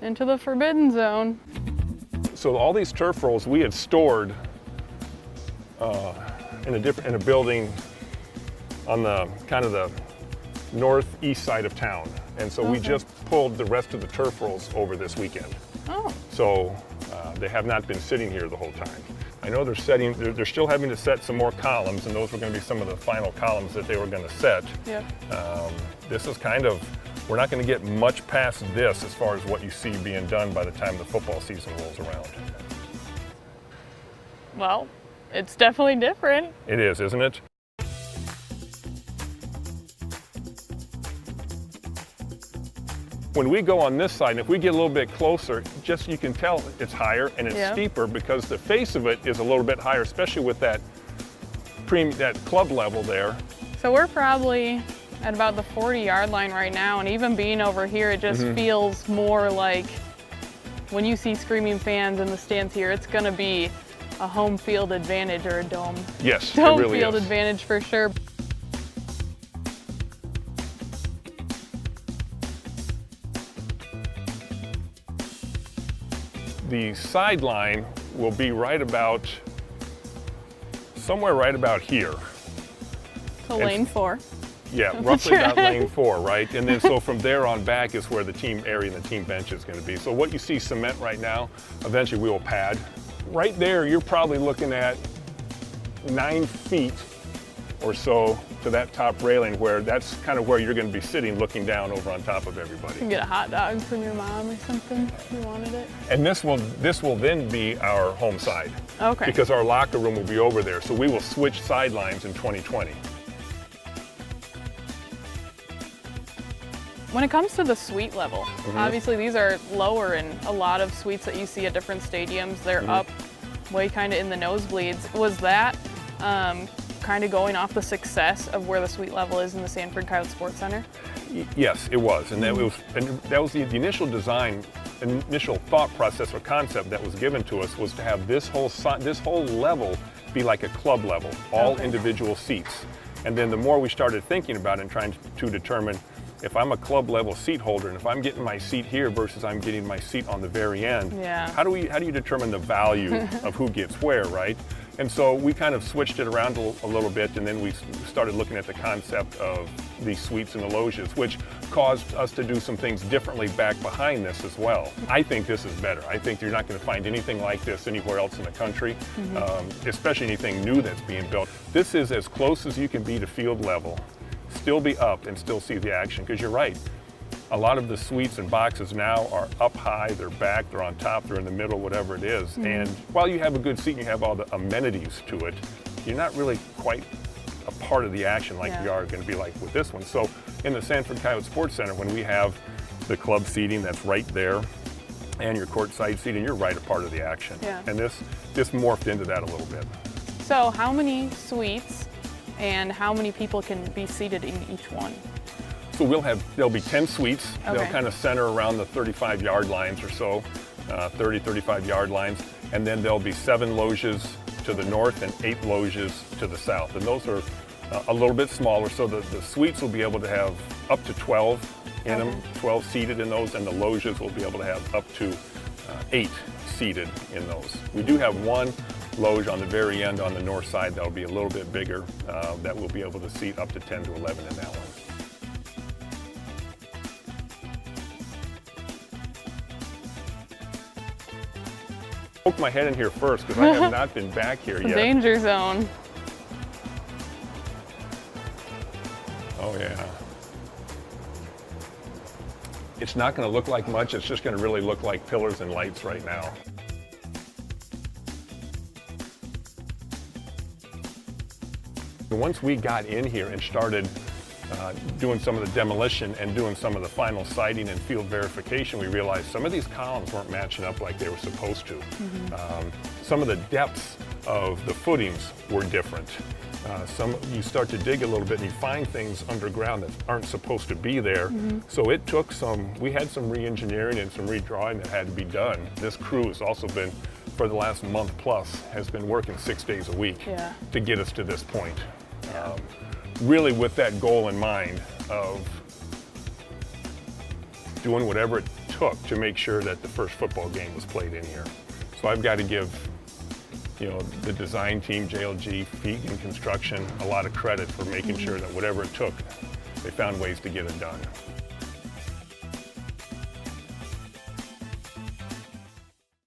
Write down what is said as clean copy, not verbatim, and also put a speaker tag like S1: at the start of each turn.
S1: into the forbidden zone.
S2: So all these turf rolls we had stored in a building on the kind of the northeast side of town. And so we just pulled the rest of the turf rolls over this weekend.
S1: Oh.
S2: So they have not been sitting here the whole time. I know they're still having to set some more columns, and those were going to be some of the final columns that they were going to set.
S1: Yep.
S2: This is kind of, we're not going to get much past this as far as what you see being done by the time the football season rolls around.
S1: Well, it's definitely different.
S2: It is, isn't it? When we go on this side, and if we get a little bit closer, just you can tell it's higher and it's steeper because the face of it is a little bit higher, especially with that club level there.
S1: So we're probably at about the 40-yard line right now, and even being over here, it just feels more like when you see screaming fans in the stands here, it's going to be a home field advantage or a dome.
S2: Yes,
S1: dome
S2: it really
S1: field
S2: is.
S1: advantage for sure.
S2: The sideline will be somewhere right about here.
S1: So lane 4.
S2: Yeah, roughly about lane 4, right? And then so from there on back is where the team area and the team bench is going to be. So what you see cement right now, eventually we will pad. Right there, you're probably looking at 9 feet or so to that top railing, where that's kind of where you're going to be sitting looking down over on top of everybody.
S1: You can get a hot dog from your mom or something if you wanted it.
S2: And this will then be our home side.
S1: Okay.
S2: Because our locker room will be over there. So we will switch sidelines in 2020.
S1: When it comes to the suite level, obviously these are lower in a lot of suites that you see at different stadiums. They're up way kind of in the nosebleeds. Was that kind of going off the success of where the suite level is in the Sanford Coyote Sports Center?
S2: Yes, it was. And that was the initial design, initial thought process or concept that was given to us, was to have this whole level be like a club level, all individual seats. And then the more we started thinking about it and trying to determine, if I'm a club level seat holder and if I'm getting my seat here versus I'm getting my seat on the very end, how do you determine the value of who gets where, right? And so we kind of switched it around a little bit, and then we started looking at the concept of the suites and the loges, which caused us to do some things differently back behind this as well. I think this is better. I think you're not going to find anything like this anywhere else in the country, especially anything new that's being built. This is as close as you can be to field level, still be up and still see the action, because you're right. A lot of the suites and boxes now are up high, they're back, they're on top, they're in the middle, whatever it is. And while you have a good seat and you have all the amenities to it, you're not really quite a part of the action like you are going to be like with this one. So in the Sanford Coyote Sports Center, when we have the club seating that's right there and your courtside seating, you're right a part of the action. And this morphed into that a little bit.
S1: So how many suites and how many people can be seated in each one?
S2: So there'll be 10 suites. They'll kind of center around the 35-yard lines or so, 30, 35-yard lines. And then there'll be 7 loges to the north and 8 loges to the south. And those are a little bit smaller, so the suites will be able to have up to 12 in them, 12 seated in those, and the loges will be able to have up to 8 seated in those. We do have one loge on the very end on the north side that'll be a little bit bigger, that will be able to seat up to 10 to 11 in that one. Poke my head in here first because I have not been back here yet.
S1: Danger zone.
S2: Oh yeah. It's not going to look like much, it's just going to really look like pillars and lights right now. Once we got in here and started doing some of the demolition and doing some of the final siding and field verification, we realized some of these columns weren't matching up like they were supposed to. Some of the depths of the footings were different. You start to dig a little bit and you find things underground that aren't supposed to be there. So it took we had some re-engineering and some redrawing that had to be done. This crew has also been, for the last month plus, has been working 6 days a week to get us to this point. Really with that goal in mind of doing whatever it took to make sure that the first football game was played in here. So I've got to give, you know, the design team, JLG, Feet and Construction, a lot of credit for making sure that whatever it took, they found ways to get it done.